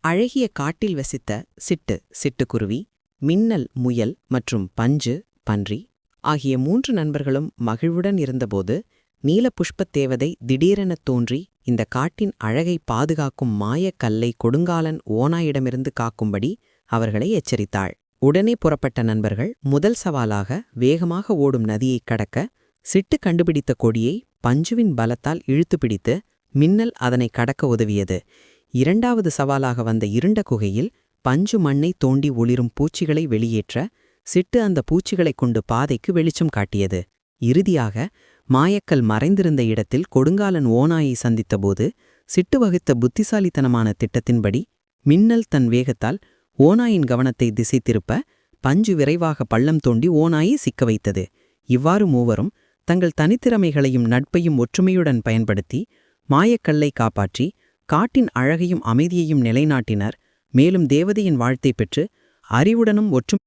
அழகிய காட்டில் வசித்த சிட்டு சிட்டுக்குருவி, மின்னல் முயல் மற்றும் பஞ்சு பன்றி ஆகிய 3 நண்பர்களும் மகிழ்வுடன் இருந்தபோது, நீலபுஷ்பத் தேவதை திடீரெனத் தோன்றி இந்த காட்டின் அழகை பாதுகாக்கும் மாயக்கல்லை கொடுங்காலன் ஓநாயிடமிருந்து காக்கும்படி அவர்களை எச்சரித்தாள். உடனே புறப்பட்ட நண்பர்கள் முதல் சவாலாக வேகமாக ஓடும் நதியைக் கடக்க, சிட்டு கண்டுபிடித்த கொடியை பஞ்சுவின் பலத்தால் இழுத்து பிடித்து மின்னல் அதனை கடக்க உதவியது. 2வது சவாலாக வந்த இருண்ட குகையில் பஞ்சு மண்ணை தோண்டி ஒளிரும் பூச்சிகளை வெளியேற்ற, சிட்டு அந்த பூச்சிகளைக் கொண்டு பாதைக்கு வெளிச்சம் காட்டியது. இறுதியாக மாயக்கல் மறைந்திருந்த இடத்தில் கொடுங்காலன் ஓநாயை சந்தித்தபோது, சிட்டு வகுத்த புத்திசாலித்தனமான திட்டத்தின்படி மின்னல் தன் வேகத்தால் ஓநாயின் கவனத்தை திசை திருப்ப, பஞ்சு விரைவாக பள்ளம் தோண்டி ஓநாயை சிக்க வைத்தது. இவ்வாறு மூவரும் தங்கள் தனித்திறமைகளையும் நட்பையும் ஒற்றுமையுடன் பயன்படுத்தி மாயக்கல்லை காப்பாற்றி காட்டின் அழகையும் அமைதியையும் நிலைநாட்டினர். மேலும் தேவதையின் வாழ்த்தை பெற்று அறிவுடனும் ஒற்றுமை